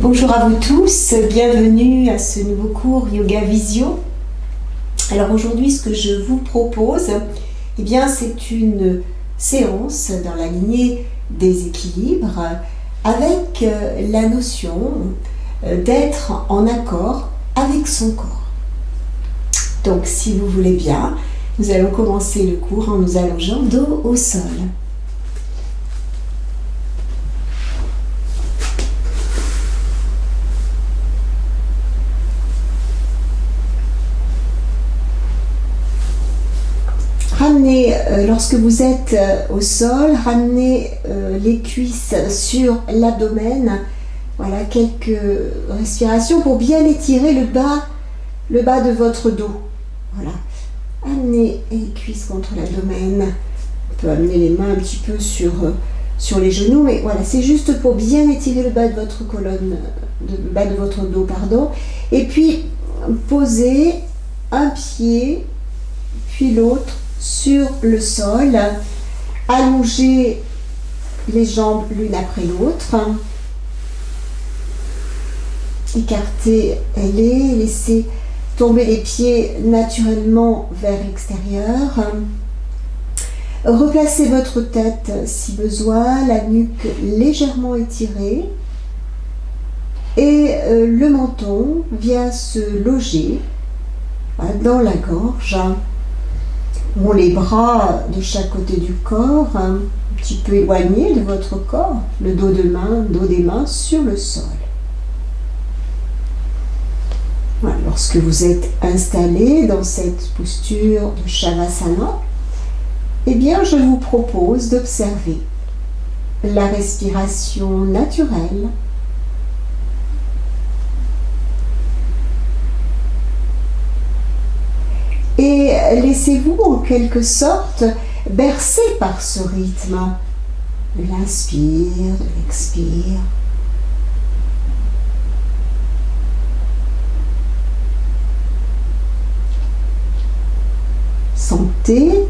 Bonjour à vous tous, bienvenue à ce nouveau cours Yoga Visio. Alors aujourd'hui, ce que je vous propose, eh bien, c'est une séance dans la lignée des équilibres avec la notion d'être en accord avec son corps. Donc, si vous voulez bien, nous allons commencer le cours en nous allongeant dos au sol. Ramenez, lorsque vous êtes au sol, ramenez les cuisses sur l'abdomen. Voilà, quelques respirations pour bien étirer le bas de votre dos. Voilà. Amenez les cuisses contre l'abdomen. On peut amener les mains un petit peu sur les genoux, mais voilà, c'est juste pour bien étirer le bas de votre colonne, le bas de votre dos, pardon. Et puis, posez un pied, puis l'autre sur le sol, allongez les jambes l'une après l'autre, écartez-les, laissez tomber les pieds naturellement vers l'extérieur, replacez votre tête si besoin, la nuque légèrement étirée et le menton vient se loger dans la gorge. Bon, les bras de chaque côté du corps, un petit peu éloignés de votre corps, le dos des mains sur le sol. Voilà, lorsque vous êtes installé dans cette posture de Shavasana, eh bien, je vous propose d'observer la respiration naturelle, et laissez-vous en quelque sorte bercer par ce rythme de l'inspire, de l'expire. Sentez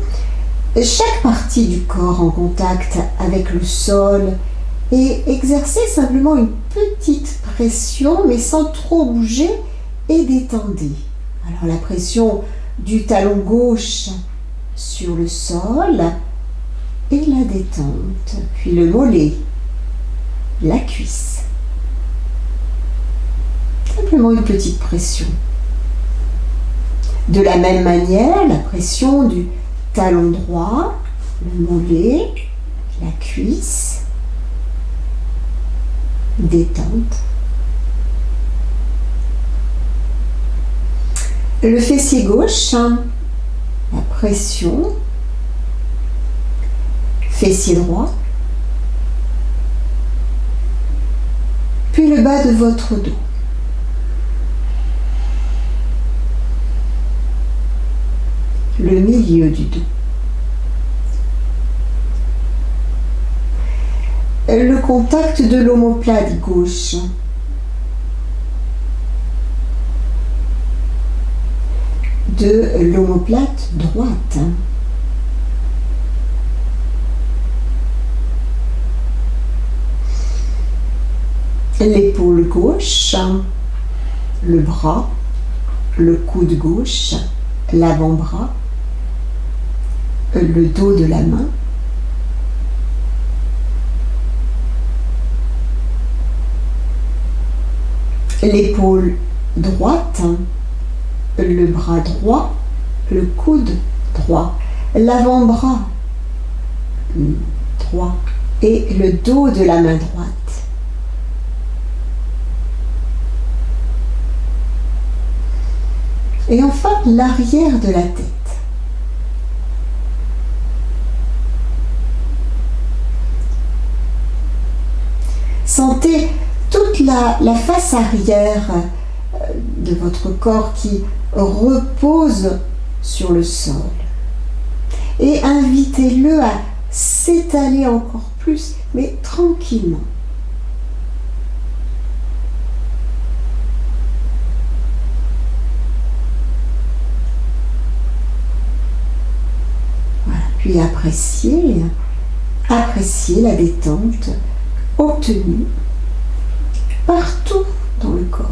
chaque partie du corps en contact avec le sol et exercez simplement une petite pression mais sans trop bouger et détendez. Alors la pression du talon gauche sur le sol et la détente, puis le mollet, la cuisse. Simplement une petite pression. De la même manière, la pression du talon droit, le mollet, la cuisse, détente. Le fessier gauche, la pression, fessier droit, puis le bas de votre dos. Le milieu du dos. Le contact de l'omoplate gauche. De l'omoplate droite. L'épaule gauche, le bras, le coude gauche, l'avant-bras, le dos de la main, l'épaule droite, le bras droit, le coude droit, l'avant-bras droit et le dos de la main droite. Et enfin, l'arrière de la tête. Sentez toute la face arrière de votre corps qui repose sur le sol. Et invitez-le à s'étaler encore plus, mais tranquillement. Voilà. Puis appréciez la détente obtenue partout dans le corps.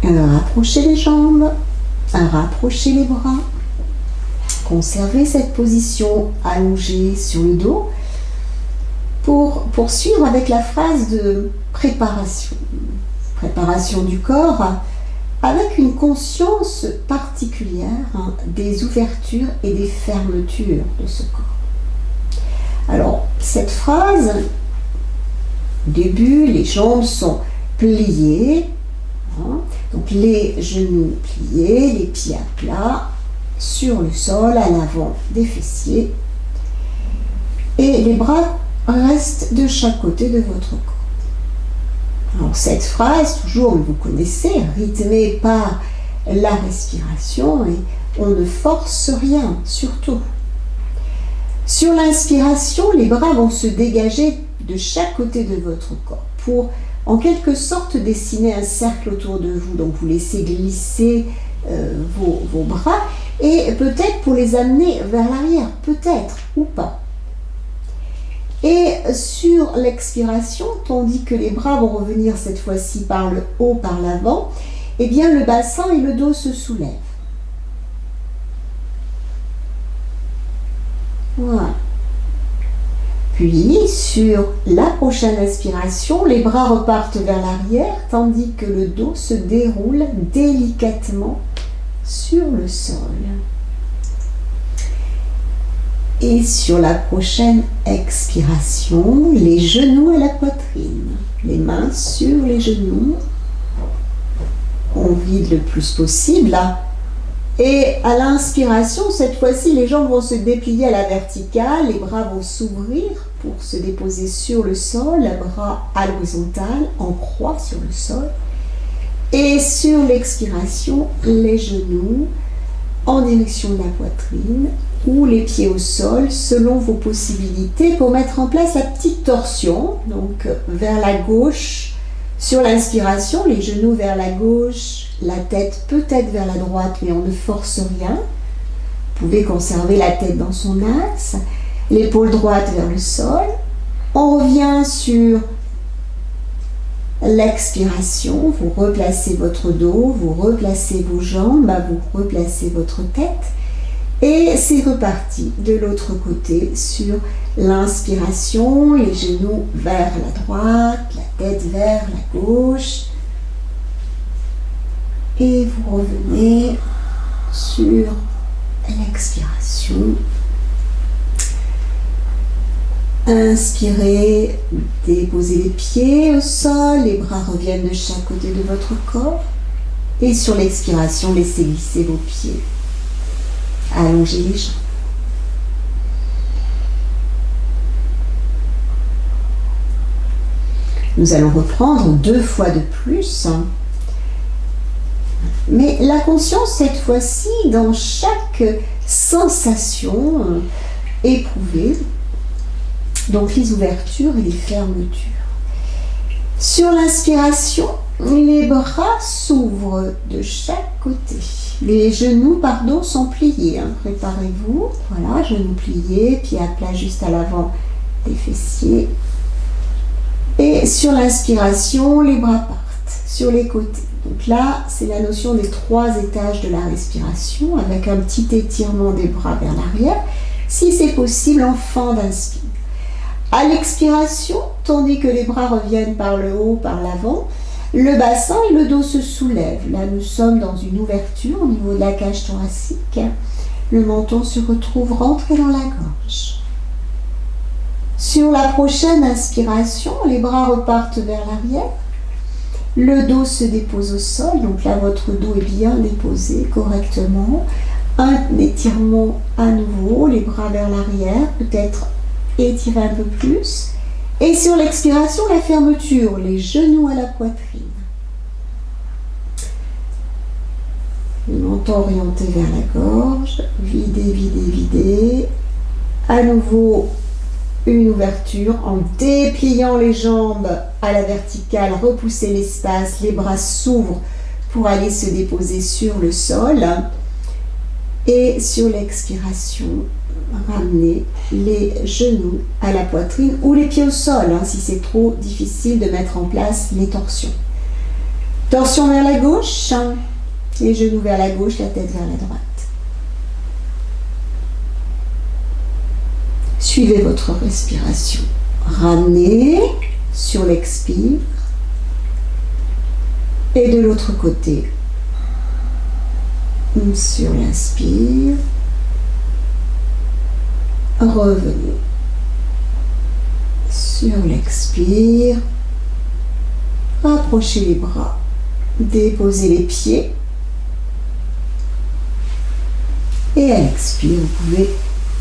Alors, rapprochez les jambes, rapprochez les bras. Conservez cette position allongée sur le dos pour poursuivre avec la phrase de préparation. Préparation du corps avec une conscience particulière des ouvertures et des fermetures de ce corps. Alors, cette phrase, au début, les jambes sont pliées, donc les genoux pliés, les pieds à plat, sur le sol, à l'avant des fessiers, et les bras restent de chaque côté de votre corps. Alors cette phrase, toujours vous connaissez, rythmée par la respiration, et on ne force rien, surtout. Sur l'inspiration, les bras vont se dégager de chaque côté de votre corps pour en quelque sorte dessiner un cercle autour de vous. Donc vous laissez glisser vos bras et peut-être pour les amener vers l'arrière, peut-être ou pas. Et sur l'expiration, tandis que les bras vont revenir cette fois-ci par le haut, par l'avant, eh bien le bassin et le dos se soulèvent. Voilà. Puis, sur la prochaine inspiration, les bras repartent vers l'arrière, tandis que le dos se déroule délicatement sur le sol. Et sur la prochaine expiration, les genoux à la poitrine. Les mains sur les genoux. On vide le plus possible. Et à l'inspiration, cette fois-ci, les jambes vont se déplier à la verticale, les bras vont s'ouvrir pour se déposer sur le sol, les bras à l'horizontale, en croix sur le sol. Et sur l'expiration, les genoux en direction de la poitrine ou les pieds au sol, selon vos possibilités, pour mettre en place la petite torsion, donc vers la gauche. Sur l'inspiration, les genoux vers la gauche, la tête peut-être vers la droite, mais on ne force rien. Vous pouvez conserver la tête dans son axe, l'épaule droite vers le sol. On revient sur l'expiration, vous replacez votre dos, vous replacez vos jambes, vous replacez votre tête. Et c'est reparti de l'autre côté sur l'inspiration, les genoux vers la droite, la tête vers la gauche. Et vous revenez sur l'expiration. Inspirez, déposez les pieds au sol, les bras reviennent de chaque côté de votre corps. Et sur l'expiration, laissez glisser vos pieds. Allongez les jambes. Nous allons reprendre 2 fois de plus. Mais la conscience, cette fois-ci, dans chaque sensation éprouvée, donc les ouvertures et les fermetures. Sur l'inspiration, les bras s'ouvrent de chaque côté. Les genoux, pardon, sont pliés. Préparez-vous. Voilà, genoux pliés, pieds à plat juste à l'avant des fessiers. Et sur l'inspiration, les bras partent sur les côtés. Donc là, c'est la notion des 3 étages de la respiration, avec un petit étirement des bras vers l'arrière, si c'est possible en fin d'inspire. À l'expiration, tandis que les bras reviennent par le haut, par l'avant, le bassin et le dos se soulèvent. Là, nous sommes dans une ouverture au niveau de la cage thoracique. Le menton se retrouve rentré dans la gorge. Sur la prochaine inspiration, les bras repartent vers l'arrière. Le dos se dépose au sol. Donc là, votre dos est bien déposé correctement. Un étirement à nouveau, les bras vers l'arrière, peut-être étirer un peu plus. Et sur l'expiration, la fermeture, les genoux à la poitrine. Le menton orienté vers la gorge, videz, videz, videz. À nouveau, une ouverture en dépliant les jambes à la verticale, repoussez l'espace, les bras s'ouvrent pour aller se déposer sur le sol. Et sur l'expiration, ramenez les genoux à la poitrine ou les pieds au sol, si c'est trop difficile de mettre en place les torsions. Torsion vers la gauche, les genoux vers la gauche, la tête vers la droite. Suivez votre respiration. Ramenez sur l'expire. Et de l'autre côté, sur l'inspire. Revenez sur l'expire. Rapprochez les bras. Déposez les pieds. Et à l'expire, vous pouvez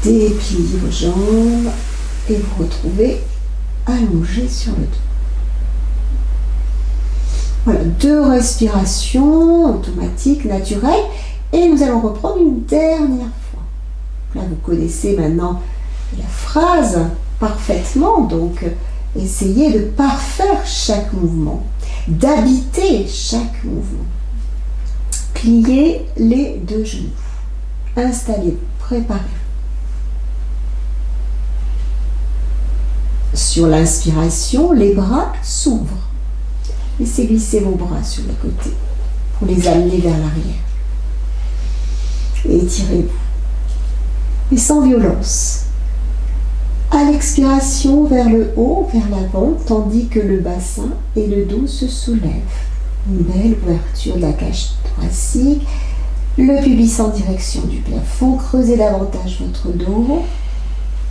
déplier vos jambes et vous retrouvez allongé sur le dos. Voilà, 2 respirations automatiques, naturelles. Et nous allons reprendre une dernière fois. Là, vous connaissez maintenant la phrase parfaitement. Donc, essayez de parfaire chaque mouvement, d'habiter chaque mouvement. Pliez les 2 genoux. Installez-vous, préparez-vous. Sur l'inspiration, les bras s'ouvrent. Laissez glisser vos bras sur le côté pour les amener vers l'arrière. Et étirez-vous. Mais sans violence. À l'expiration, vers le haut, vers l'avant, tandis que le bassin et le dos se soulèvent. Une belle ouverture de la cage thoracique. Le pubis en direction du plafond. Creusez davantage votre dos.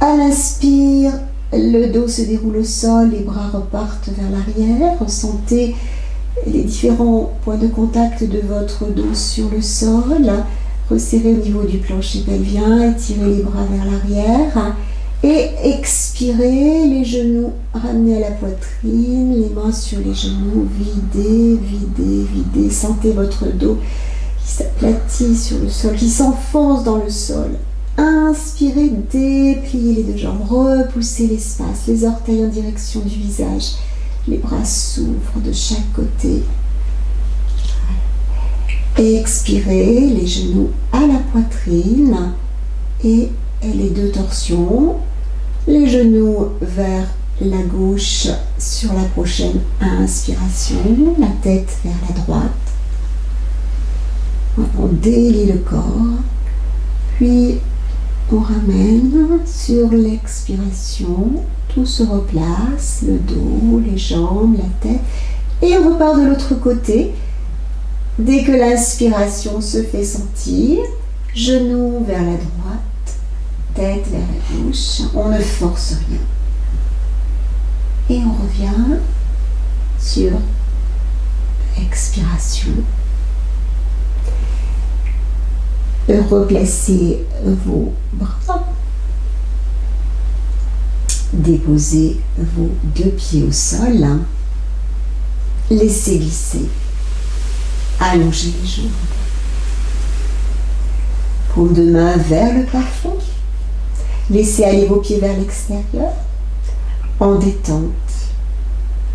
À l'inspire, le dos se déroule au sol, les bras repartent vers l'arrière. Ressentez les différents points de contact de votre dos sur le sol. Resserrez au niveau du plancher pelvien, étirez les bras vers l'arrière. Et expirez, les genoux ramenés à la poitrine, les mains sur les genoux, videz, videz, videz. Sentez votre dos qui s'aplatit sur le sol, qui s'enfonce dans le sol. Inspirez, dépliez les 2 jambes, repoussez l'espace, les orteils en direction du visage, les bras s'ouvrent de chaque côté. Expirez, les genoux à la poitrine et les 2 torsions, les genoux vers la gauche sur la prochaine inspiration, la tête vers la droite. On délie le corps, puis on ramène sur l'expiration, tout se replace, le dos, les jambes, la tête, et on repart de l'autre côté. Dès que l'inspiration se fait sentir, genoux vers la droite, tête vers la gauche, on ne force rien. Et on revient sur expiration. Replacez vos bras. Déposez vos 2 pieds au sol. Laissez glisser. Allongez les jambes. Paume de main vers le plafond. Laissez aller vos pieds vers l'extérieur. En détente,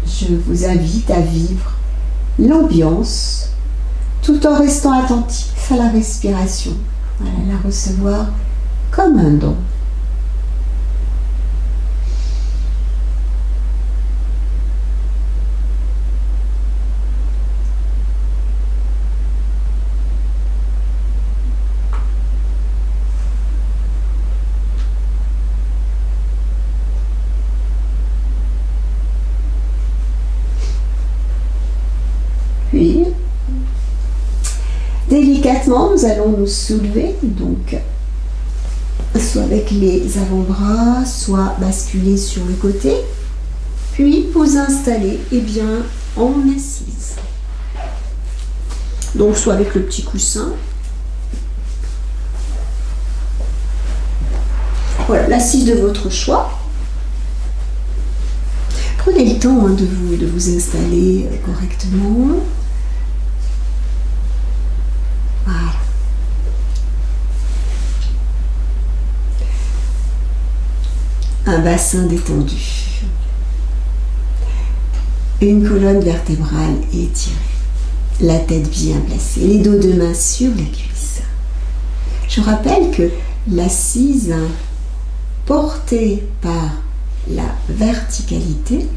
je vous invite à vivre l'ambiance tout en restant attentif à la respiration. Voilà, la recevoir comme un don. Puis, délicatement, nous allons nous soulever, donc soit avec les avant-bras, soit basculer sur le côté, puis vous installer bien en assise. Donc soit avec le petit coussin. Voilà, l'assise de votre choix. Prenez le temps hein, de vous installer correctement. Voilà. Un bassin détendu. Une colonne vertébrale étirée. La tête bien placée. Les dos de main sur les cuisses. Je rappelle que l'assise portée par la verticalité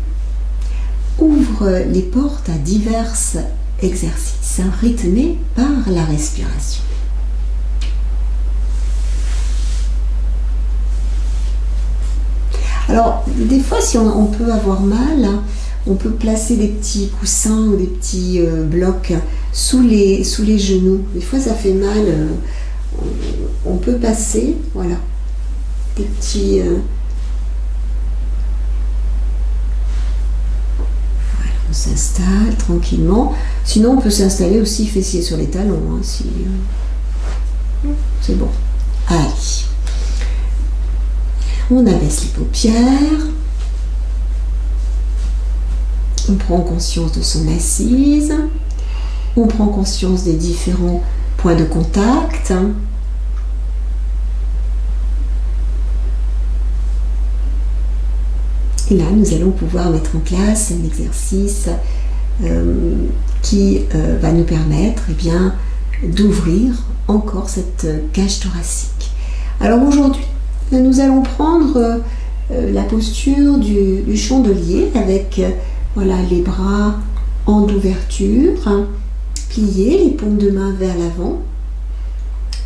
ouvre les portes à divers exercices rythmés par la respiration. Alors, des fois, si on peut avoir mal, on peut placer des petits coussins ou des petits blocs sous les genoux. Des fois, ça fait mal. On peut passer, voilà, des petits... voilà, on s'installe tranquillement. Sinon, on peut s'installer aussi fessier sur les talons. Hein, si, c'est bon. Allez. On abaisse les paupières. On prend conscience de son assise. On prend conscience des différents points de contact. Et là, nous allons pouvoir mettre en place un exercice qui va nous permettre eh bien, d'ouvrir encore cette cage thoracique. Alors aujourd'hui, nous allons prendre la posture du chandelier avec voilà, les bras en ouverture, pliés, les paumes de main vers l'avant,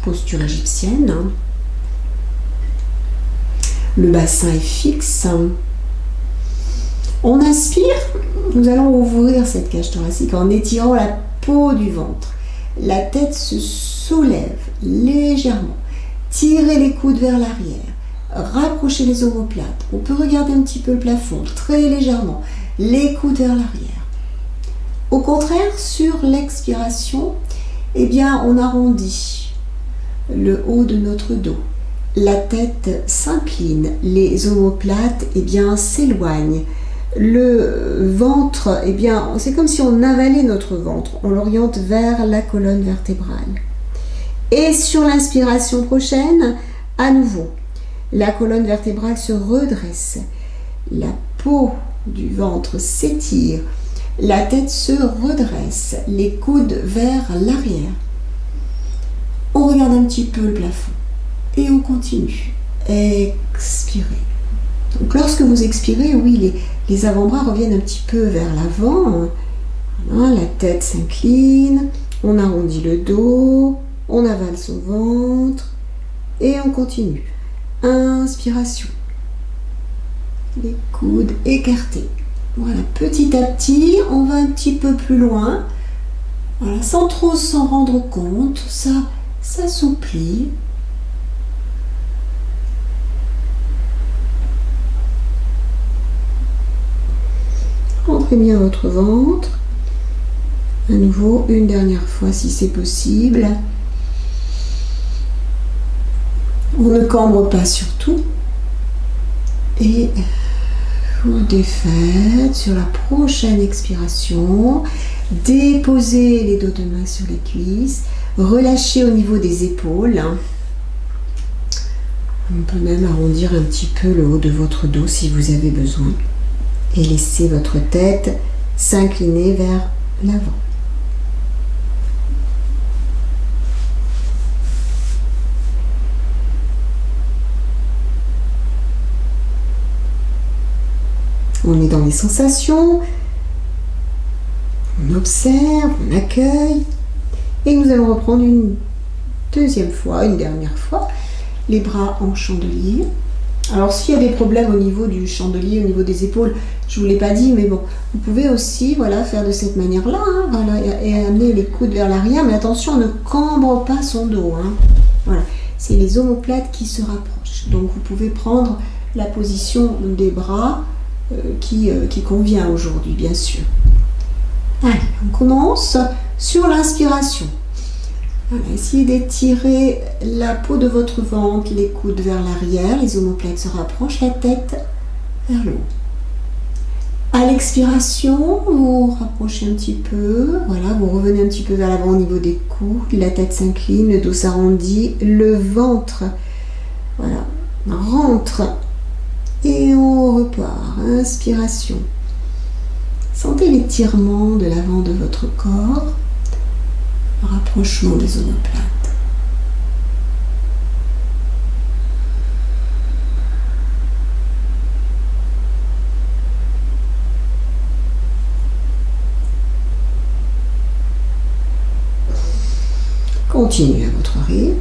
posture égyptienne. Le bassin est fixe. On inspire, nous allons ouvrir cette cage thoracique en étirant la peau du ventre. La tête se soulève légèrement. Tirez les coudes vers l'arrière. Rapprochez les omoplates. On peut regarder un petit peu le plafond, très légèrement. Les coudes vers l'arrière. Au contraire, sur l'expiration, eh bien, on arrondit le haut de notre dos. La tête s'incline, les omoplates eh bien, s'éloignent. Le ventre, eh bien, c'est comme si on avalait notre ventre. On l'oriente vers la colonne vertébrale. Et sur l'inspiration prochaine, à nouveau, la colonne vertébrale se redresse. La peau du ventre s'étire. La tête se redresse. Les coudes vers l'arrière. On regarde un petit peu le plafond. Et on continue. Expirez. Donc lorsque vous expirez, oui, les avant-bras reviennent un petit peu vers l'avant. Voilà, la tête s'incline. On arrondit le dos. On avale son ventre et on continue. Inspiration. Les coudes écartés. Voilà, petit à petit, on va un petit peu plus loin. Voilà, sans trop s'en rendre compte, ça s'assouplit. Rentrez bien votre ventre. À nouveau, une dernière fois si c'est possible. On ne cambre pas surtout. Et vous défaites sur la prochaine expiration. Déposez les dos de main sur les cuisses. Relâchez au niveau des épaules. On peut même arrondir un petit peu le haut de votre dos si vous avez besoin. Et laissez votre tête s'incliner vers l'avant. On est dans les sensations, on observe, on accueille, et nous allons reprendre une deuxième fois, une dernière fois, les bras en chandelier. Alors s'il y a des problèmes au niveau du chandelier, au niveau des épaules, je ne vous l'ai pas dit, mais bon, vous pouvez aussi voilà, faire de cette manière-là, hein, voilà, et amener les coudes vers l'arrière, mais attention, on ne cambre pas son dos. Hein. Voilà, c'est les omoplates qui se rapprochent. Donc vous pouvez prendre la position des bras qui convient aujourd'hui, bien sûr. Allez, on commence sur l'inspiration. Voilà, essayez d'étirer la peau de votre ventre, les coudes vers l'arrière, les omoplates se rapprochent, la tête vers le haut. À l'expiration, vous rapprochez un petit peu, voilà, vous revenez un petit peu vers l'avant au niveau des coudes, la tête s'incline, le dos s'arrondit, le ventre, voilà, rentre et on repart. Inspiration. Sentez l'étirement de l'avant de votre corps, rapprochement des omoplates. Continuez à votre rythme.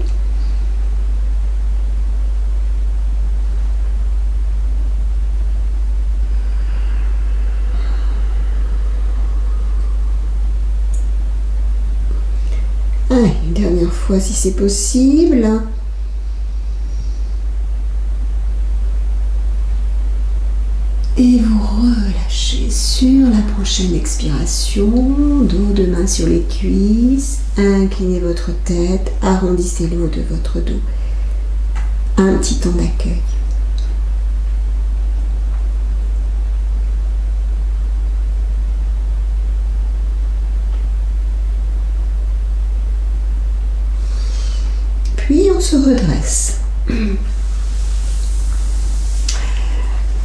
Allez, une dernière fois si c'est possible. Et vous relâchez sur la prochaine expiration, dos de main sur les cuisses, inclinez votre tête, arrondissez le haut de votre dos. Un petit temps d'accueil. Puis on se redresse.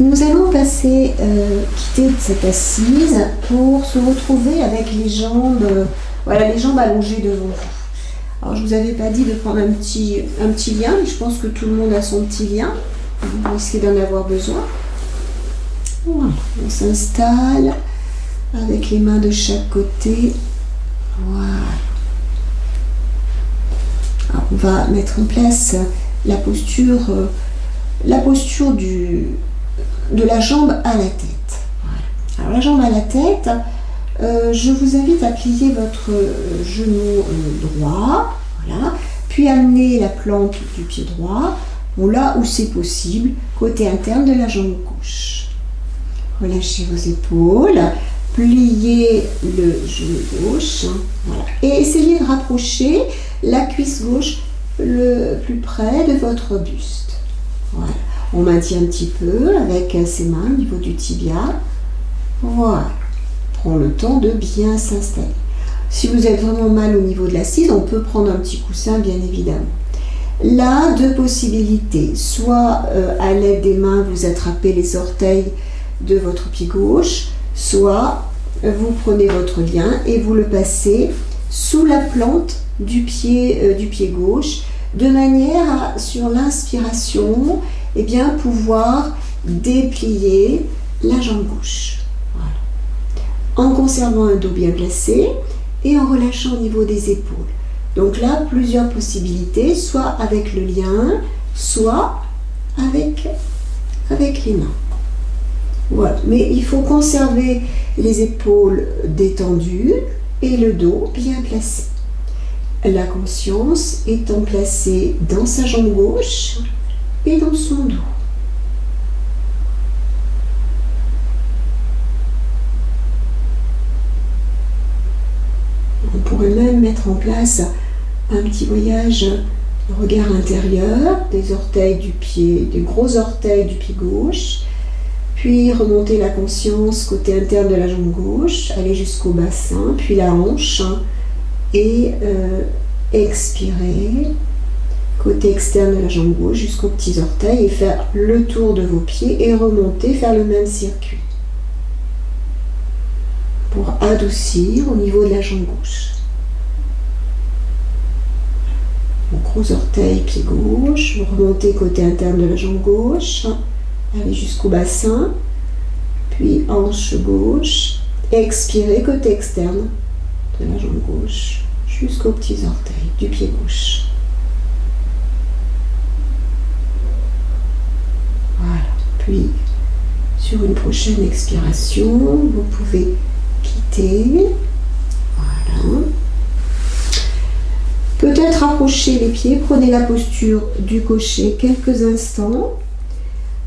Nous allons passer, quitter cette assise pour se retrouver avec les jambes, voilà, les jambes allongées devant vous. Alors je vous avais pas dit de prendre un petit lien, mais je pense que tout le monde a son petit lien. Vous risquez d'en avoir besoin. Voilà, on s'installe avec les mains de chaque côté. Voilà. Alors, on va mettre en place la posture de la jambe à la tête. Voilà. Alors la jambe à la tête, je vous invite à plier votre genou droit, voilà, puis amener la plante du pied droit, bon, là où c'est possible, côté interne de la jambe gauche. Relâchez vos épaules, pliez le genou gauche, voilà, et essayez de rapprocher la cuisse gauche le plus près de votre buste. Voilà. On maintient un petit peu avec ses mains au niveau du tibia. Voilà. Prends le temps de bien s'installer. Si vous êtes vraiment mal au niveau de l'assise, on peut prendre un petit coussin, bien évidemment. Là, deux possibilités. Soit à l'aide des mains, vous attrapez les orteils de votre pied gauche, soit vous prenez votre lien et vous le passez sous la plante du pied gauche, de manière à, sur l'inspiration, eh bien, pouvoir déplier la jambe gauche. Voilà. En conservant un dos bien placé et en relâchant au niveau des épaules. Donc là, plusieurs possibilités, soit avec le lien, soit avec les mains. Voilà. Mais il faut conserver les épaules détendues et le dos bien placé. La conscience étant placée dans sa jambe gauche et dans son dos. On pourrait même mettre en place un petit voyage de regard intérieur, des orteils du pied, des gros orteils du pied gauche, puis remonter la conscience côté interne de la jambe gauche, aller jusqu'au bassin, puis la hanche, et expirer côté externe de la jambe gauche jusqu'aux petits orteils et faire le tour de vos pieds et remonter, faire le même circuit pour adoucir au niveau de la jambe gauche. Gros orteil, pied gauche, vous remontez côté interne de la jambe gauche, allez jusqu'au bassin, puis hanche gauche, expirez côté externe de la jambe gauche jusqu'aux petits orteils du pied gauche. Voilà. Puis, sur une prochaine expiration, vous pouvez quitter. Voilà. Peut-être rapprocher les pieds, prenez la posture du cocher quelques instants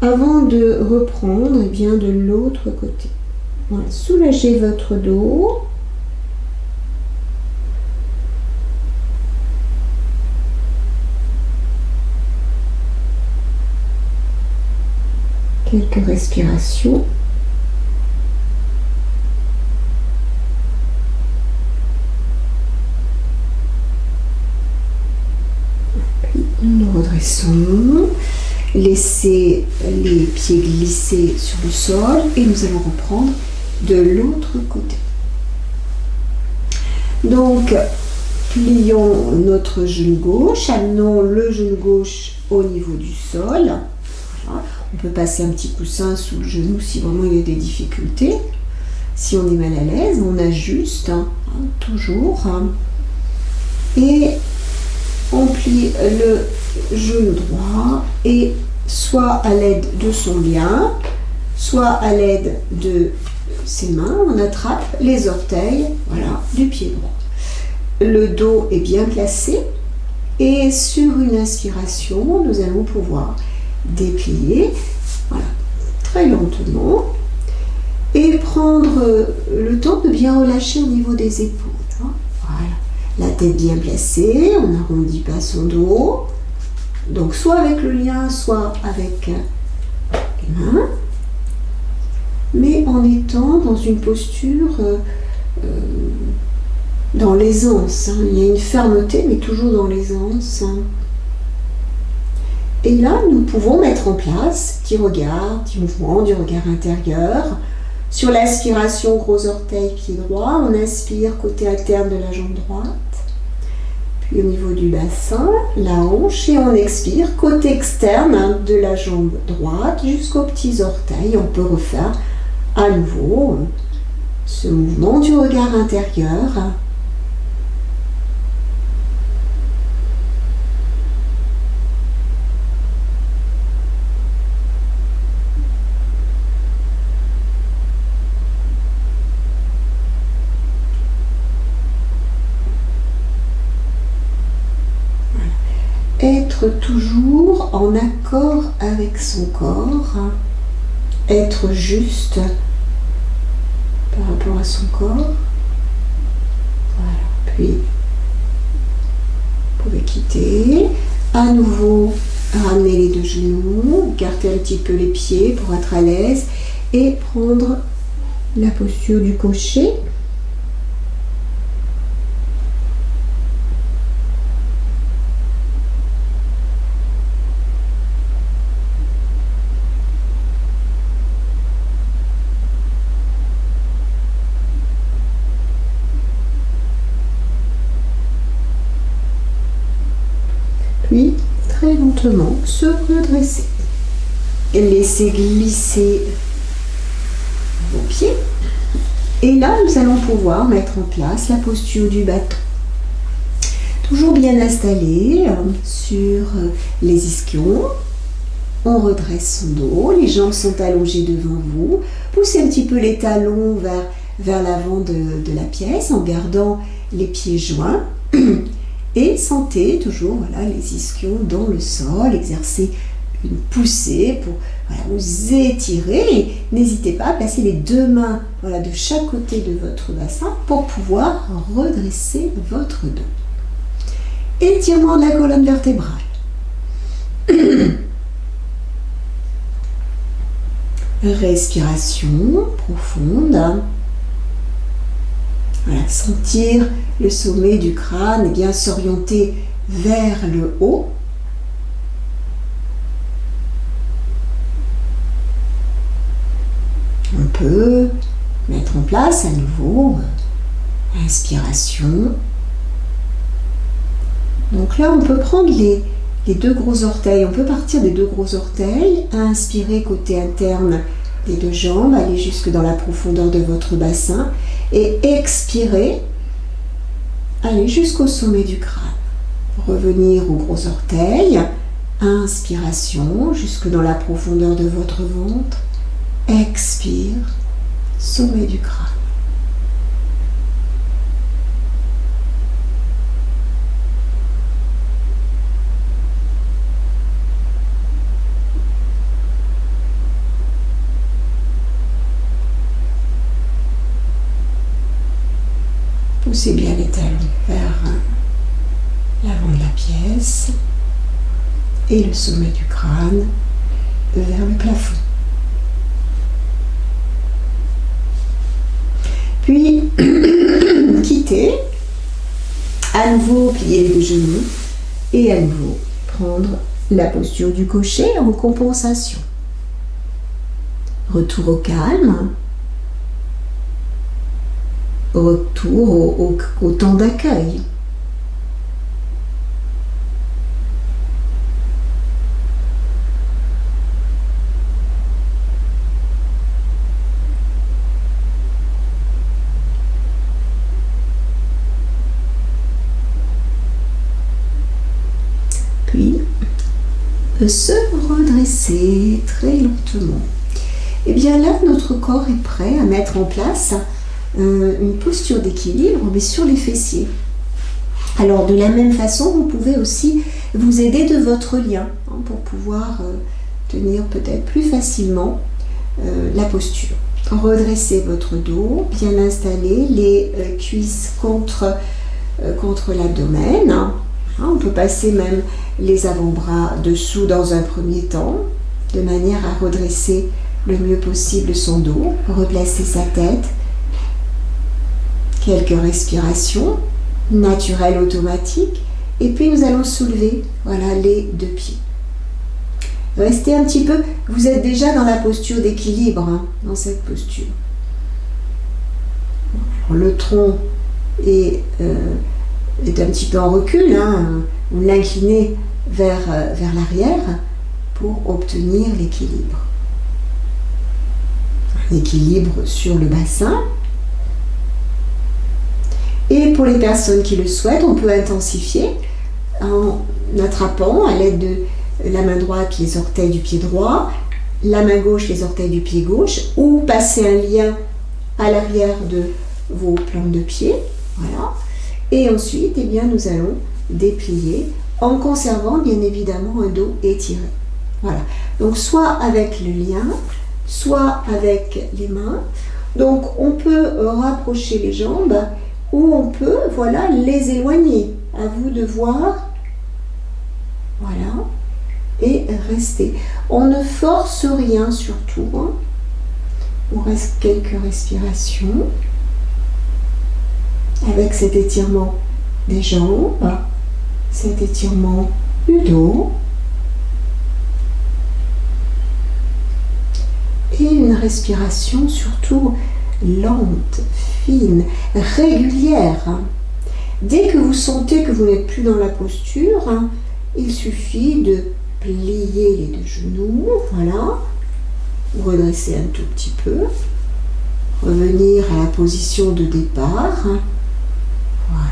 avant de reprendre eh bien, de l'autre côté. Voilà. Soulagez votre dos. Quelques respirations. redressons. Laissez les pieds glisser sur le sol et nous allons reprendre de l'autre côté. Donc, plions notre genou gauche, amenons le genou gauche au niveau du sol. Voilà. On peut passer un petit coussin sous le genou si vraiment il y a des difficultés. Si on est mal à l'aise, on ajuste, toujours. Et on plie le genou droit et soit à l'aide de son lien, soit à l'aide de ses mains, on attrape les orteils, voilà, du pied droit. Le dos est bien placé et sur une inspiration, nous allons pouvoir déplier, voilà, très lentement et prendre le temps de bien relâcher au niveau des épaules. Voilà, la tête bien placée, on n'arrondit pas son dos. Donc soit avec le lien, soit avec les mains, mais en étant dans une posture dans l'aisance. Il y a une fermeté, mais toujours dans l'aisance. Et là, nous pouvons mettre en place petit regard, petit mouvement du regard intérieur. Sur l'aspiration, gros orteil, pied droit, on inspire côté interne de la jambe droite. Puis au niveau du bassin, la hanche, et on expire côté externe de la jambe droite jusqu'aux petits orteils. On peut refaire à nouveau ce mouvement du regard intérieur. Être toujours en accord avec son corps, être juste par rapport à son corps. Voilà. Puis, vous pouvez quitter. À nouveau, ramener les deux genoux, écarter un petit peu les pieds pour être à l'aise et prendre la posture du cocher. Puis, très lentement, se redresser. Et laisser glisser vos pieds. Et là, nous allons pouvoir mettre en place la posture du bâton. Toujours bien installé sur les ischions. On redresse son dos, les jambes sont allongées devant vous. Poussez un petit peu les talons vers l'avant de la pièce en gardant les pieds joints. Et sentez toujours voilà, les ischions dans le sol, exercez une poussée pour voilà, vous étirer. Et n'hésitez pas à placer les deux mains voilà, de chaque côté de votre bassin pour pouvoir redresser votre dos. Étirement de la colonne vertébrale. Respiration profonde. Voilà, sentir le sommet du crâne bien s'orienter vers le haut. On peut mettre en place à nouveau inspiration. Donc là, on peut prendre les deux gros orteils. On peut partir des deux gros orteils, inspirer côté interne des deux jambes, aller jusque dans la profondeur de votre bassin et expirer, aller jusqu'au sommet du crâne. Revenir aux gros orteils, inspiration jusque dans la profondeur de votre ventre, expire, sommet du crâne. Poussez bien les talons vers l'avant de la pièce et le sommet du crâne vers le plafond. Puis, quittez, à nouveau plier les deux genoux et à nouveau prendre la posture du cocher en compensation. Retour au calme. Retour au temps d'accueil. Puis, se redresser très lentement. Et bien là, notre corps est prêt à mettre en place une posture d'équilibre, mais sur les fessiers. Alors, de la même façon, vous pouvez aussi vous aider de votre lien pour pouvoir tenir peut-être plus facilement la posture. Redressez votre dos, bien installé, les cuisses contre l'abdomen. On peut passer même les avant-bras dessous dans un premier temps, de manière à redresser le mieux possible son dos, replacer sa tête. Quelques respirations naturelles automatiques, et puis nous allons soulever, voilà, les deux pieds. Restez un petit peu, vous êtes déjà dans la posture d'équilibre, dans cette posture. Le tronc est un petit peu en recul, vous l'inclinez vers l'arrière pour obtenir l'équilibre. Un équilibre sur le bassin. Et pour les personnes qui le souhaitent, on peut intensifier en attrapant à l'aide de la main droite les orteils du pied droit, la main gauche les orteils du pied gauche, ou passer un lien à l'arrière de vos plantes de pied. Voilà. Et ensuite, eh bien, nous allons déplier en conservant bien évidemment un dos étiré. Voilà. Donc soit avec le lien, soit avec les mains. Donc on peut rapprocher les jambes ou on peut, voilà, les éloigner. À vous de voir. Voilà. Et rester. On ne force rien surtout. On reste quelques respirations. Avec cet étirement des jambes, cet étirement du dos. Et une respiration surtout lente, fine, régulière. Dès que vous sentez que vous n'êtes plus dans la posture, il suffit de plier les deux genoux, voilà, redresser un tout petit peu, revenir à la position de départ, voilà.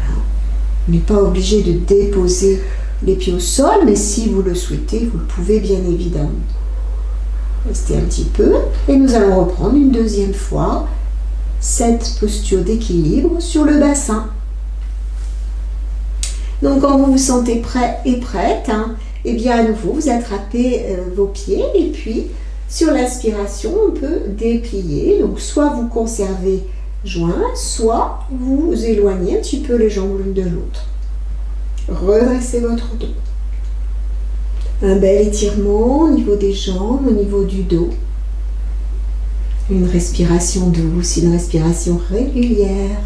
Vous n'êtes pas obligé de déposer les pieds au sol, mais si vous le souhaitez, vous le pouvez bien évidemment. Restez un petit peu et nous allons reprendre une deuxième fois cette posture d'équilibre sur le bassin. Donc quand vous vous sentez prêt et prête, et bien à nouveau vous attrapez vos pieds et puis sur l'inspiration on peut déplier. Donc soit vous conservez joints, soit vous éloignez un petit peu les jambes l'une de l'autre. Redressez votre dos. Un bel étirement au niveau des jambes, au niveau du dos. Une respiration douce, une respiration régulière.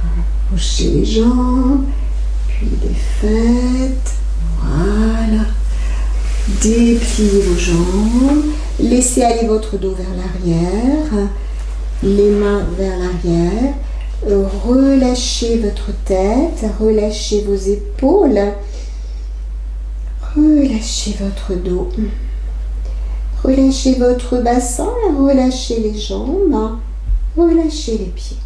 Rapprochez les jambes, puis les faites. Voilà. Dépliez vos jambes, laissez aller votre dos vers l'arrière, les mains vers l'arrière, relâchez votre tête, relâchez vos épaules, relâchez votre dos, relâchez votre bassin, relâchez les jambes, relâchez les pieds.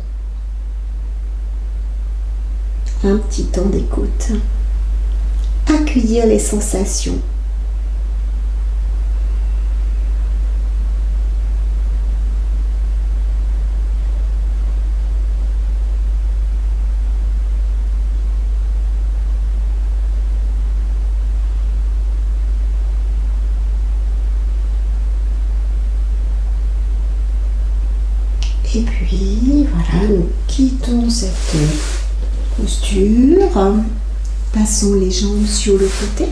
Un petit temps d'écoute. Accueillir les sensations. Et puis, voilà, nous quittons cette posture. Passons les jambes sur le côté.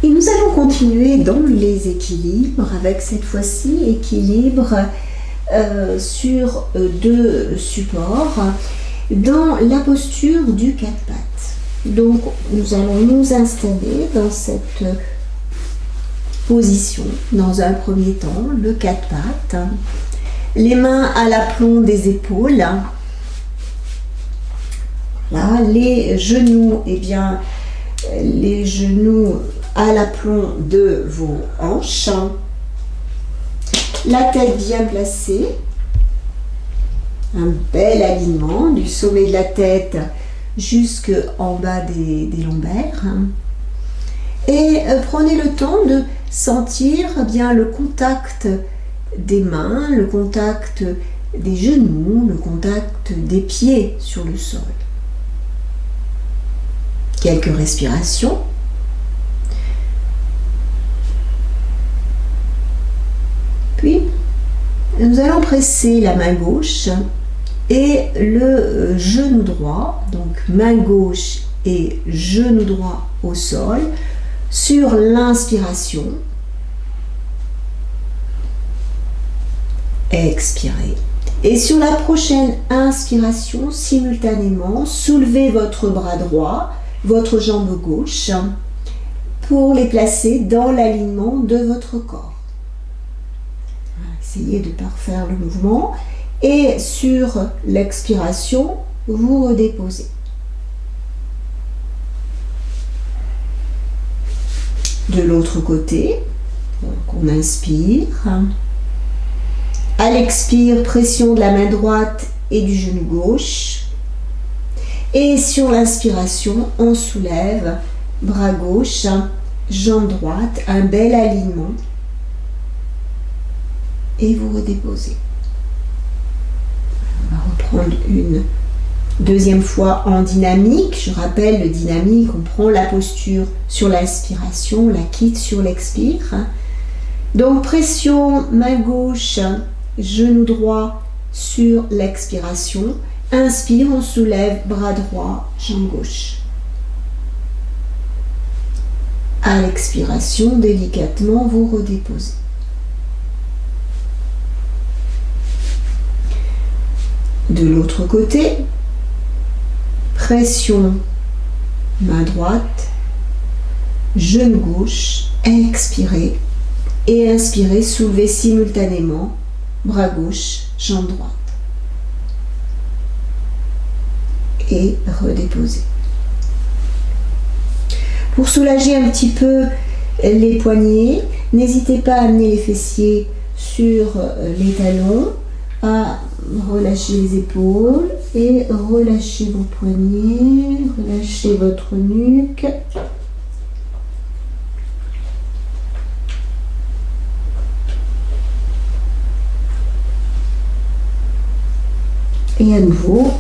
Et nous allons continuer dans les équilibres avec cette fois-ci équilibre sur deux supports dans la posture du quatre pattes. Donc nous allons nous installer dans cette position dans un premier temps, le quatre pattes, les mains à l'aplomb des épaules. Là, les genoux, eh bien, les genoux à l'aplomb de vos hanches, la tête bien placée, un bel alignement du sommet de la tête jusqu'en bas des lombaires, et prenez le temps de sentir bien le contact des mains, le contact des genoux, le contact des pieds sur le sol. Quelques respirations. Puis, nous allons presser la main gauche et le genou droit, donc main gauche et genou droit au sol, sur l'inspiration. Expirez. Et sur la prochaine inspiration, simultanément, soulevez votre bras droit, votre jambe gauche, pour les placer dans l'alignement de votre corps. Essayez de parfaire le mouvement et sur l'expiration, vous redéposez. De l'autre côté, donc on inspire. À l'expire, pression de la main droite et du genou gauche. Et sur l'inspiration, on soulève bras gauche, jambe droite, un bel alignement. Et vous redéposez. On va reprendre une deuxième fois en dynamique. Je rappelle, le dynamique, on prend la posture sur l'inspiration, on la quitte sur l'expire. Donc pression main gauche, genou droit sur l'expiration. Inspire, on soulève bras droit, jambe gauche. À l'expiration, délicatement, vous redéposez. De l'autre côté, pression main droite, genou gauche, expirez et inspirez, soulevez simultanément bras gauche, jambe droite et redéposez. Pour soulager un petit peu les poignets, n'hésitez pas à amener les fessiers sur les talons, à relâcher les épaules et relâchez vos poignets, relâchez votre nuque. Et à nouveau,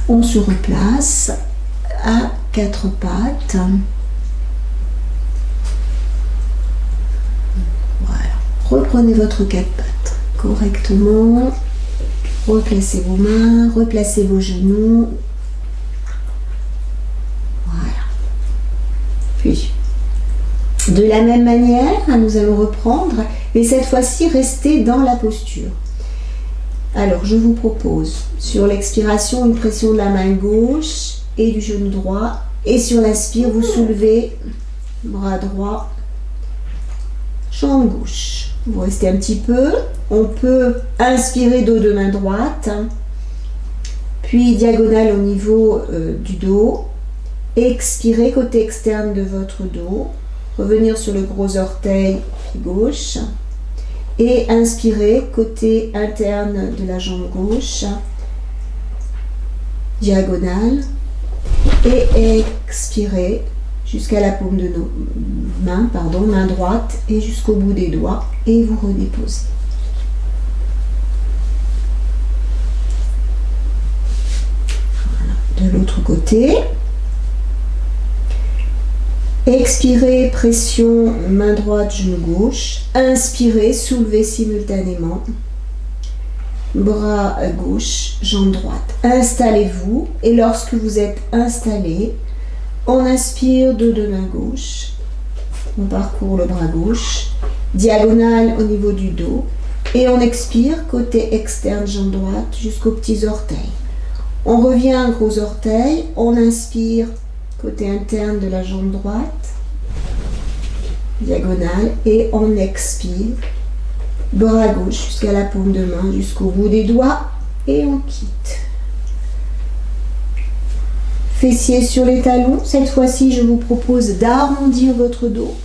on se replace à quatre pattes. Voilà. Reprenez votre quatre pattes correctement. Replacez vos mains, replacez vos genoux. Voilà. Puis, de la même manière, nous allons reprendre, mais cette fois-ci, restez dans la posture. Alors, je vous propose, sur l'expiration, une pression de la main gauche et du genou droit. Et sur l'inspire, vous soulevez bras droit, jambe gauche. Vous restez un petit peu. On peut inspirer dos de main droite, puis diagonale au niveau du dos. Expirez côté externe de votre dos. Revenir sur le gros orteil gauche. Et inspirez côté interne de la jambe gauche. Diagonale. Et expirez jusqu'à la paume de nos mains, main droite, et jusqu'au bout des doigts, et vous redéposez. Voilà. De l'autre côté, expirez, pression, main droite, genou gauche, inspirez, soulevez simultanément, bras gauche, jambe droite. Installez-vous, et lorsque vous êtes installé, on inspire dos de main gauche, On parcourt le bras gauche, diagonale au niveau du dos. Et on expire côté externe, jambe droite, jusqu'aux petits orteils. On revient gros orteil, on inspire côté interne de la jambe droite, diagonale, et on expire, bras gauche jusqu'à la paume de main, jusqu'au bout des doigts, et on quitte. Fessiers sur les talons. Cette fois-ci, je vous propose d'arrondir votre dos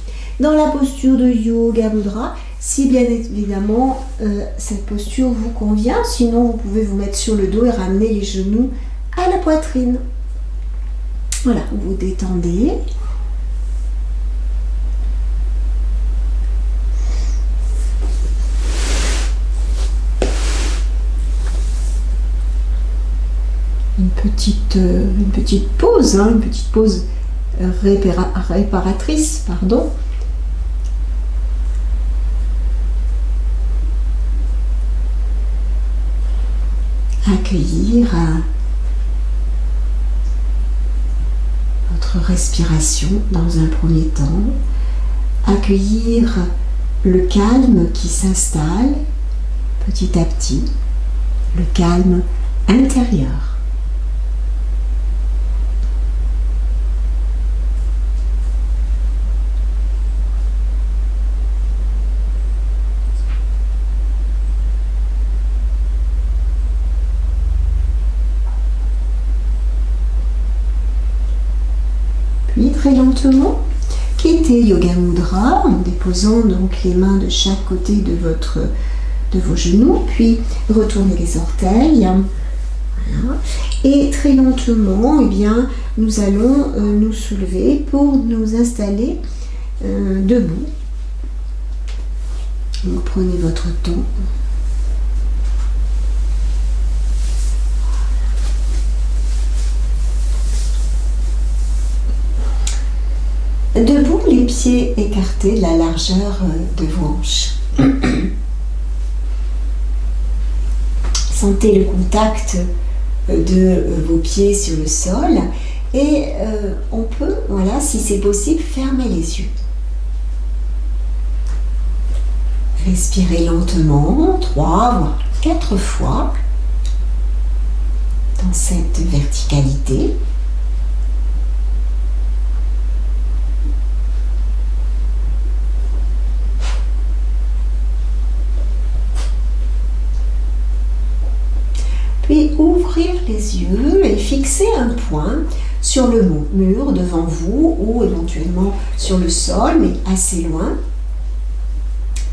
dans la posture de Yoga Mudra, si bien évidemment cette posture vous convient. Sinon, vous pouvez vous mettre sur le dos et ramener les genoux à la poitrine. Voilà, vous détendez. Une petite pause, hein, une petite pause réparatrice, pardon. Accueillir votre respiration dans un premier temps, accueillir le calme qui s'installe petit à petit, le calme intérieur. Puis très lentement, quittez Yoga Mudra en déposant donc les mains de chaque côté de vos genoux, puis retournez les orteils. Voilà. Et très lentement, eh bien, nous allons nous soulever pour nous installer debout. Donc prenez votre temps. Debout, les pieds écartés de la largeur de vos hanches. Sentez le contact de vos pieds sur le sol et on peut, voilà, si c'est possible, fermer les yeux. Respirez lentement, 3 voire 4 fois dans cette verticalité. Puis ouvrir les yeux et fixer un point sur le mur devant vous ou éventuellement sur le sol, mais assez loin.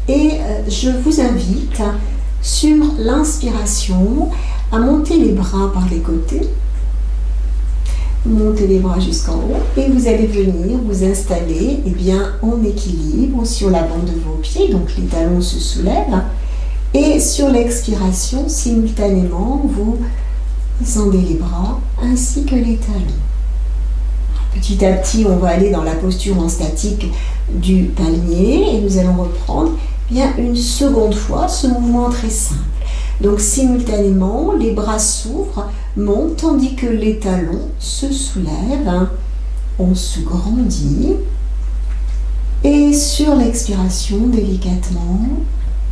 Et je vous invite sur l'inspiration à monter les bras par les côtés. Montez les bras jusqu'en haut et vous allez venir vous installer en équilibre sur la bande de vos pieds, donc les talons se soulèvent. Et sur l'expiration, simultanément, vous descendez les bras ainsi que les talons. Petit à petit, on va aller dans la posture en statique du palmier et nous allons reprendre une seconde fois ce mouvement très simple. Donc simultanément, les bras s'ouvrent, montent, tandis que les talons se soulèvent. On se grandit. Et sur l'expiration, délicatement,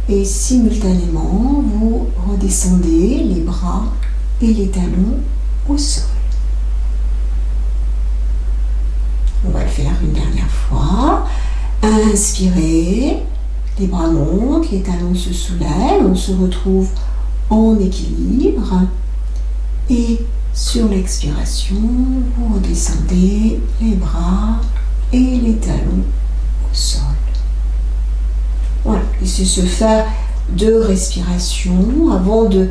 et simultanément, vous redescendez les bras et les talons au sol. On va le faire une dernière fois. Inspirez, les bras montent, les talons se soulèvent, on se retrouve en équilibre. Et sur l'expiration, vous redescendez les bras et les talons au sol. Voilà, et c'est se faire 2 respirations avant de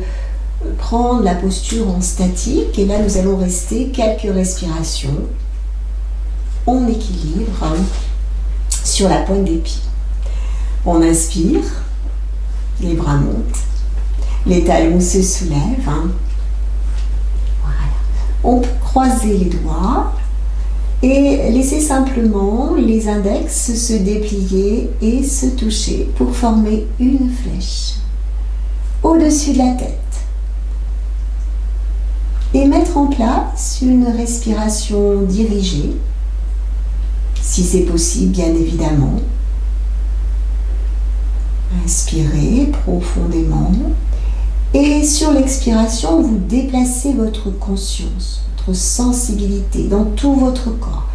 prendre la posture en statique. Et là, nous allons rester quelques respirations en équilibre sur la pointe des pieds. On inspire, les bras montent, les talons se soulèvent. Voilà. On peut croiser les doigts et laisser simplement les index se déplier et se toucher pour former une flèche au-dessus de la tête. Et mettre en place une respiration dirigée. si c'est possible, bien évidemment. Inspirez profondément. Et sur l'expiration, vous déplacez votre conscience, votre sensibilité dans tout votre corps,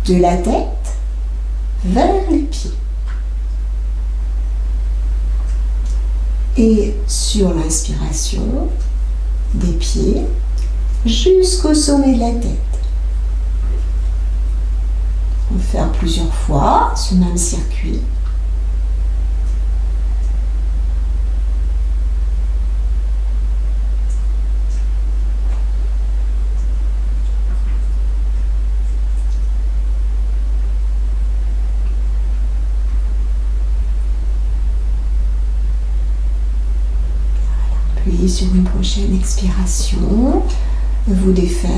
de la tête vers les pieds. Et sur l'inspiration, des pieds jusqu'au sommet de la tête. On va faire plusieurs fois ce même circuit. Puis sur une prochaine expiration, vous défaites,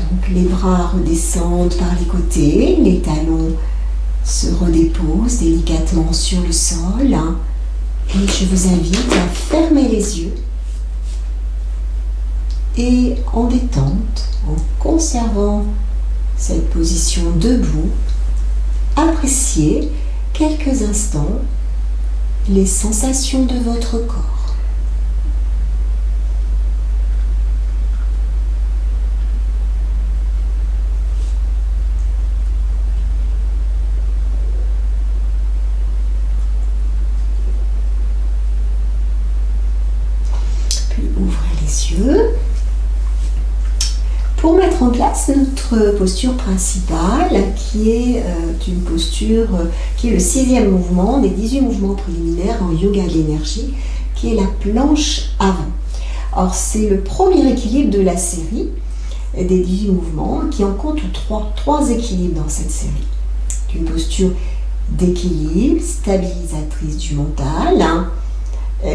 donc les bras redescendent par les côtés, les talons se redéposent délicatement sur le sol. Et je vous invite à fermer les yeux et en détente, en conservant cette position debout, appréciez quelques instants les sensations de votre corps. Yeux. Pour mettre en place notre posture principale, qui est une posture qui est le 6e mouvement des 18 mouvements préliminaires en yoga de l'énergie, qui est la planche avant. Alors c'est le premier équilibre de la série des 18 mouvements, qui en compte trois équilibres dans cette série. Une posture d'équilibre, stabilisatrice du mental,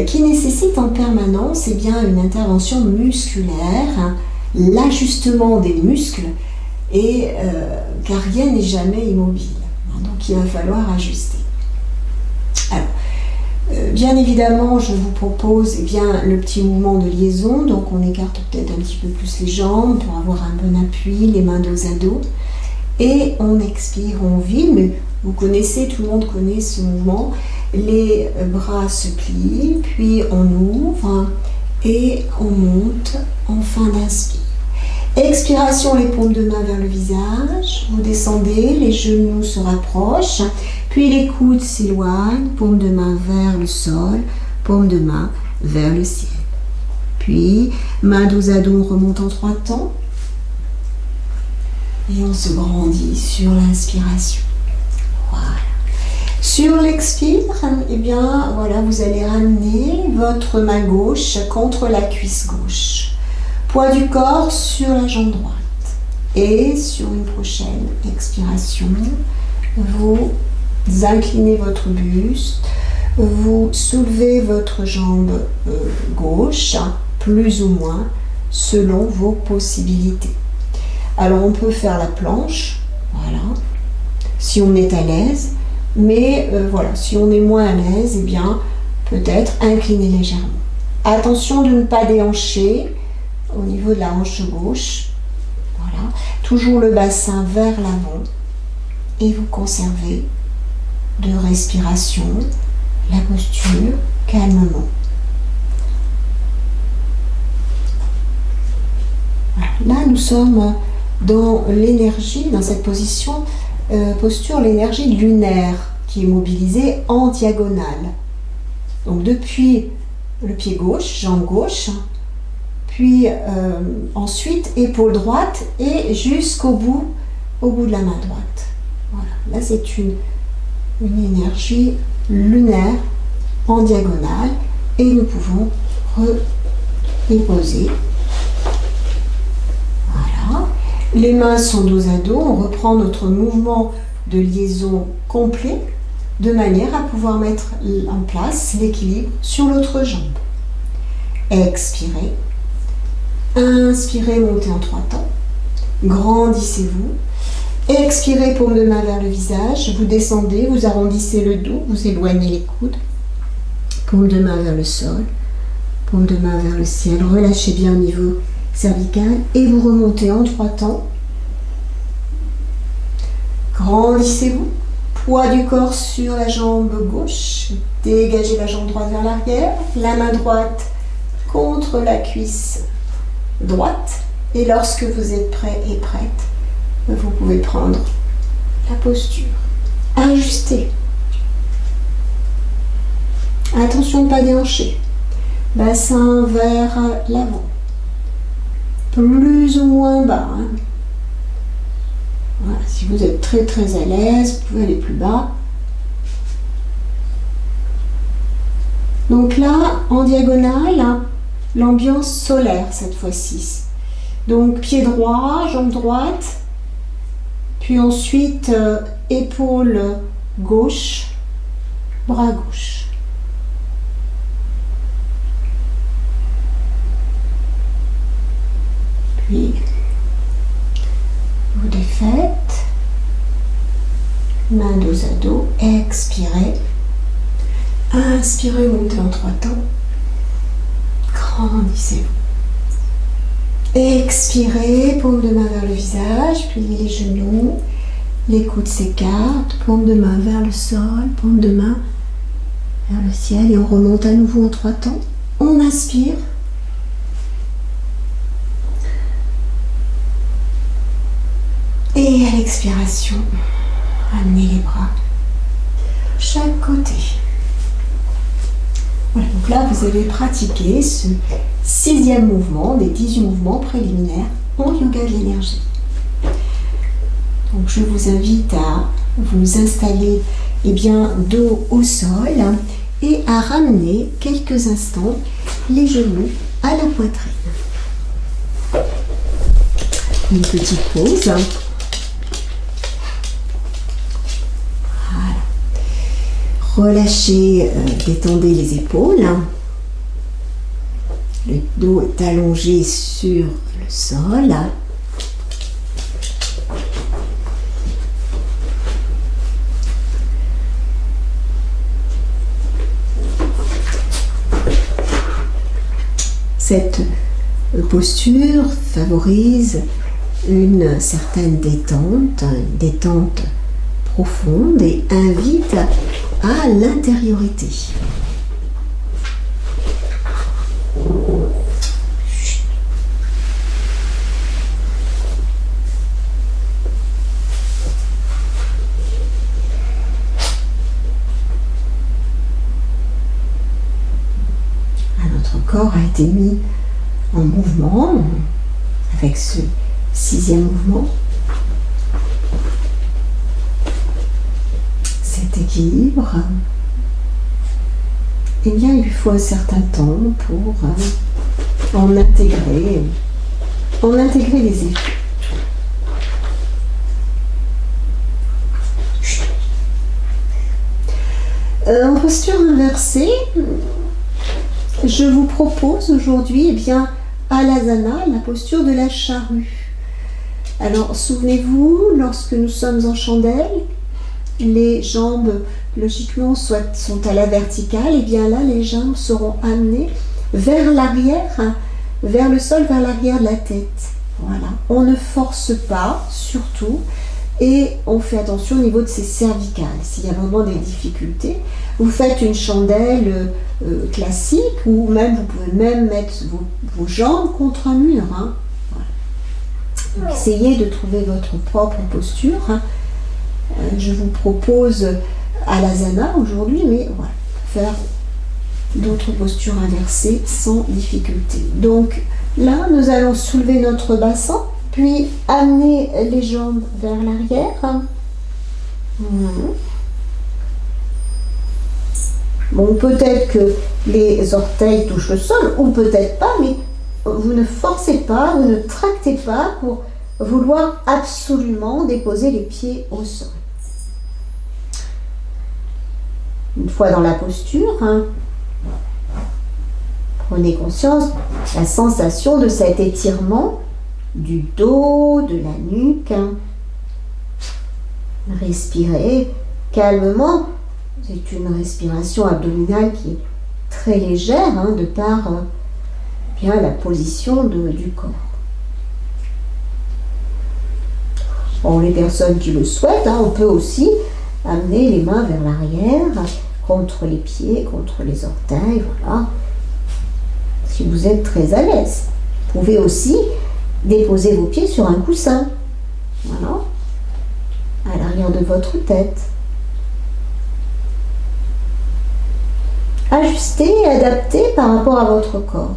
qui nécessite en permanence une intervention musculaire, l'ajustement des muscles, car rien n'est jamais immobile. Donc il va falloir ajuster. Alors, bien évidemment, je vous propose le petit mouvement de liaison, donc on écarte peut-être un petit peu plus les jambes pour avoir un bon appui, les mains dos à dos, et on expire, on vide, mais vous connaissez, tout le monde connaît ce mouvement. Les bras se plient, puis on ouvre et on monte en fin d'inspire. Expiration, les paumes de main vers le visage, vous descendez, les genoux se rapprochent, puis les coudes s'éloignent, paumes de main vers le sol, paumes de main vers le ciel. Puis, main dos à dos, on remonte en 3 temps et on se grandit sur l'inspiration. Voilà. Sur l'expire, vous allez ramener votre main gauche contre la cuisse gauche. Poids du corps sur la jambe droite. Et sur une prochaine expiration, vous inclinez votre buste, vous soulevez votre jambe gauche, plus ou moins, selon vos possibilités. Alors on peut faire la planche, voilà, si on est à l'aise. Mais si on est moins à l'aise, peut-être incliner légèrement. Attention de ne pas déhancher au niveau de la hanche gauche. Voilà. Toujours le bassin vers l'avant. Et vous conservez de respiration, la posture calmement. Voilà. Là, nous sommes dans l'énergie, dans cette posture, l'énergie lunaire qui est mobilisée en diagonale. Donc depuis le pied gauche, jambe gauche, puis ensuite épaule droite et jusqu'au bout de la main droite. Voilà. Là c'est une énergie lunaire en diagonale et nous pouvons redéposer. Voilà. Les mains sont dos à dos, on reprend notre mouvement de liaison complet de manière à pouvoir mettre en place l'équilibre sur l'autre jambe. Expirez. Inspirez, montez en 3 temps. Grandissez-vous. Expirez, paume de main vers le visage. Vous descendez, vous arrondissez le dos, vous éloignez les coudes. Paume de main vers le sol. Paume de main vers le ciel. Relâchez bien au niveau cervical et vous remontez en 3 temps. Grandissez-vous. Poids du corps sur la jambe gauche. Dégagez la jambe droite vers l'arrière. La main droite contre la cuisse droite. Et lorsque vous êtes prêt et prête, vous pouvez prendre la posture. Ajustez. Attention de ne pas déhancher. Bassin vers l'avant. Plus ou moins bas. Hein. Voilà, si vous êtes très très à l'aise, vous pouvez aller plus bas. Donc là, en diagonale, hein, l'ambiance solaire cette fois-ci. Donc pied droit, jambe droite, puis ensuite épaule gauche, bras gauche. Puis vous défaites, main dos à dos, expirez. Inspirez, montez en 3 temps. Grandissez-vous. Expirez, paume de main vers le visage, pliez les genoux, les coudes s'écartent, paume de main vers le sol, paume de main vers le ciel et on remonte à nouveau en 3 temps. On inspire. Et à l'expiration, amenez les bras chaque côté. Voilà, donc là vous avez pratiqué ce 6e mouvement des 18 mouvements préliminaires en yoga de l'énergie. Donc je vous invite à vous installer dos au sol et à ramener quelques instants les genoux à la poitrine. Une petite pause. Relâchez, détendez les épaules. Le dos est allongé sur le sol. Cette posture favorise une certaine détente profonde et invite à l'intériorité. Notre corps a été mis en mouvement avec ce 6e mouvement. Cet équilibre, eh bien, il lui faut un certain temps pour en intégrer les effets. En posture inversée, je vous propose aujourd'hui Alasana, la posture de la charrue. Alors souvenez-vous, lorsque nous sommes en chandelle, les jambes logiquement sont à la verticale, et bien là les jambes seront amenées vers l'arrière, vers le sol, vers l'arrière de la tête. Voilà. On ne force pas, surtout, et on fait attention au niveau de ses cervicales. S'il y a vraiment des difficultés, vous faites une chandelle classique, ou même vous pouvez même mettre vos jambes contre un mur. Hein. Voilà. Donc, essayez de trouver votre propre posture. Hein. Je vous propose Alasana aujourd'hui, mais voilà, faire d'autres postures inversées sans difficulté. Donc là, nous allons soulever notre bassin, puis amener les jambes vers l'arrière. Bon, peut-être que les orteils touchent le sol, ou peut-être pas, mais vous ne forcez pas, vous ne tractez pas pour vouloir absolument déposer les pieds au sol. Une fois dans la posture, prenez conscience de la sensation de cet étirement du dos, de la nuque. Respirez calmement. C'est une respiration abdominale qui est très légère, de par la position du corps. Bon, les personnes qui le souhaitent, hein, on peut aussi amener les mains vers l'arrière, contre les pieds, contre les orteils, voilà. Si vous êtes très à l'aise. Vous pouvez aussi déposer vos pieds sur un coussin, voilà, à l'arrière de votre tête. Ajustez et adaptez par rapport à votre corps.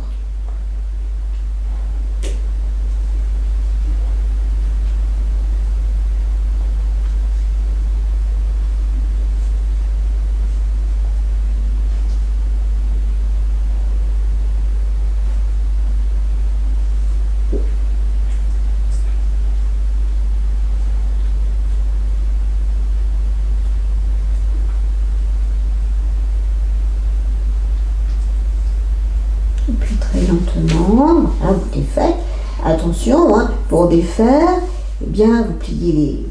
Lentement, voilà, vous défaites. Attention, hein, pour défaire, eh bien, vous pliez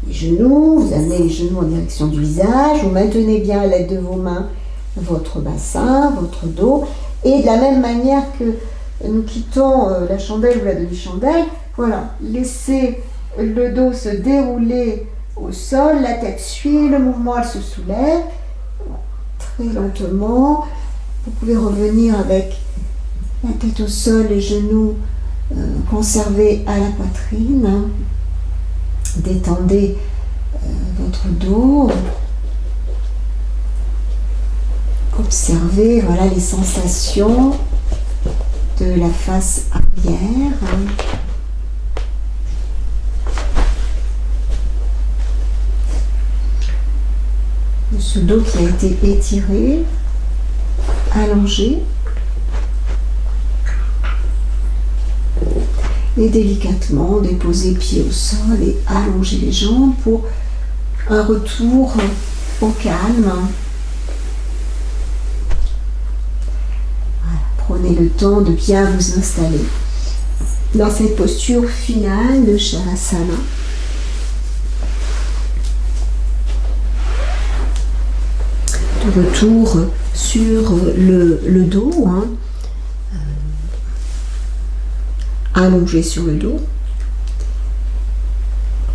les genoux, vous amenez les genoux en direction du visage, vous maintenez bien à l'aide de vos mains votre bassin, votre dos, et de la même manière que nous quittons la chandelle ou la demi-chandelle, voilà, laissez le dos se dérouler au sol, la tête suit le mouvement, elle se soulève, très lentement. Vous pouvez revenir avec la tête au sol, les genoux conservés à la poitrine. Détendez votre dos. Observez, voilà, les sensations de la face arrière. De ce dos qui a été étiré, allongé. Et délicatement déposer pied au sol et allonger les jambes pour un retour au calme. Voilà, prenez le temps de bien vous installer dans cette posture finale de Shavasana. De retour sur le dos, hein. Allongé sur le dos.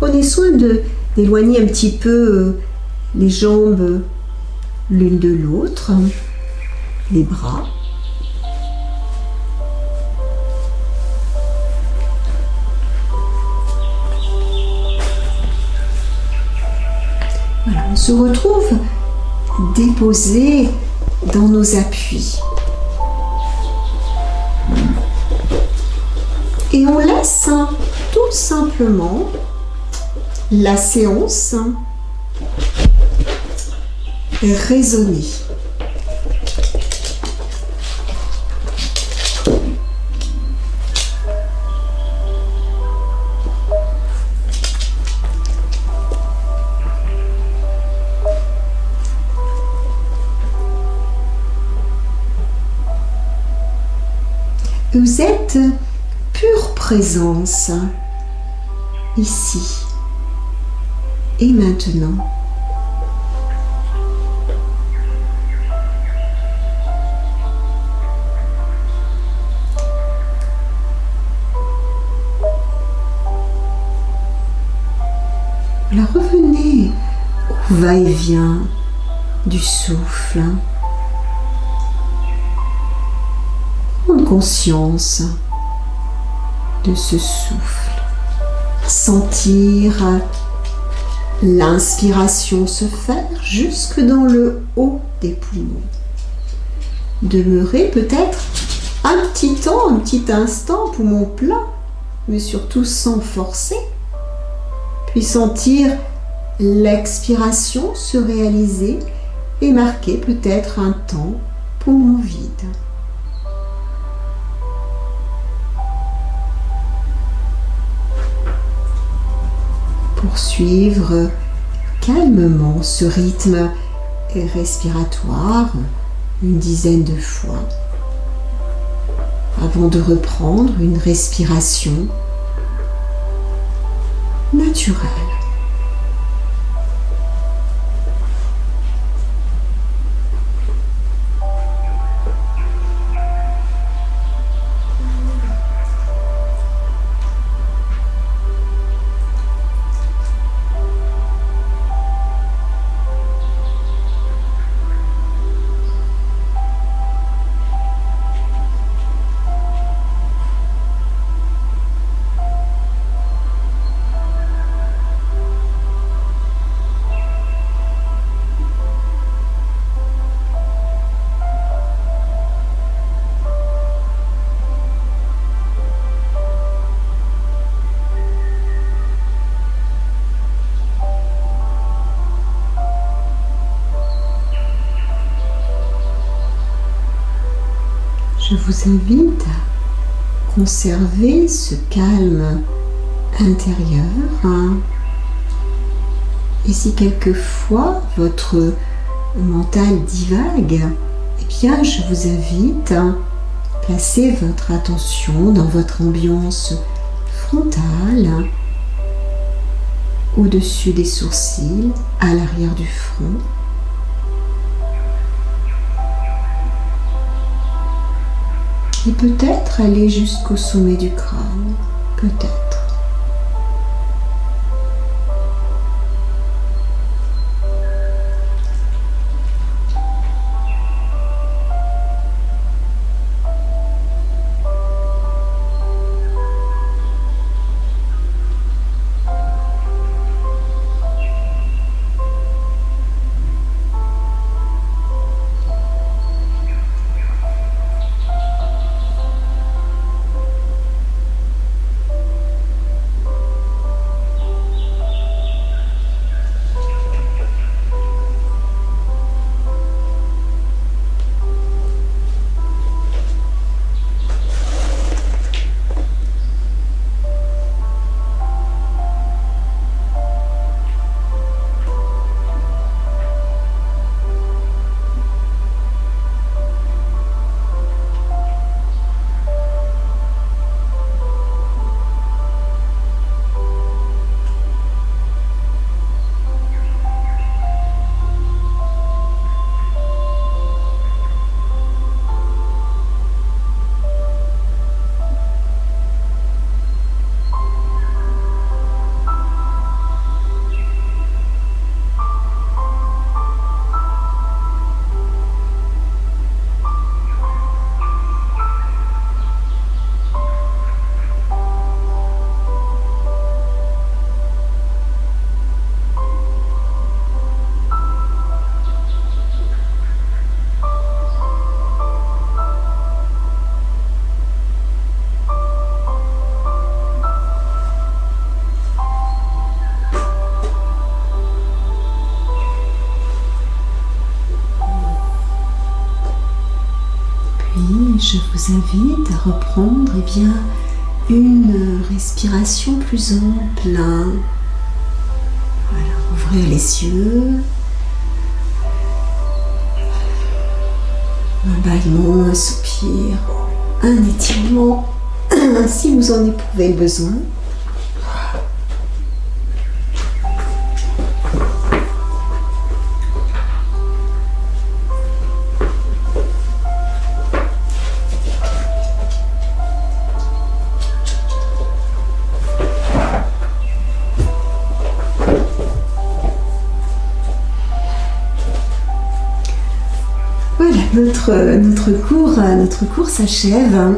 Prenez soin d'éloigner un petit peu les jambes l'une de l'autre, les bras. Voilà, on se retrouve déposé dans nos appuis. Et on laisse tout simplement la séance résonner. Vous êtes pure présence, ici et maintenant. Là, revenez au va-et-vient du souffle. Prendre conscience de ce souffle, sentir l'inspiration se faire jusque dans le haut des poumons. Demeurer peut-être un petit temps, un petit instant, poumon plein, mais surtout sans forcer, puis sentir l'expiration se réaliser et marquer peut-être un temps poumon vide. Poursuivre calmement ce rythme respiratoire une dizaine de fois avant de reprendre une respiration naturelle. Je vous invite à conserver ce calme intérieur. Et si quelquefois votre mental divague, eh bien je vous invite à placer votre attention dans votre ambiance frontale, au-dessus des sourcils, à l'arrière du front. Et peut-être aller jusqu'au sommet du crâne, peut-être. Je vous invite à reprendre une respiration plus ample. Voilà, ouvrir les yeux. Un bâillement, un soupir, un étirement, si vous en éprouvez le besoin. Voilà, notre cours s'achève.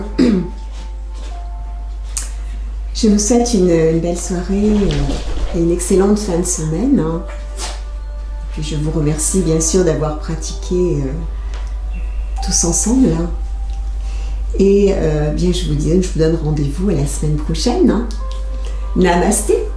Je vous souhaite une belle soirée et une excellente fin de semaine. Puis je vous remercie bien sûr d'avoir pratiqué tous ensemble. Et bien je vous donne rendez-vous à la semaine prochaine. Namasté.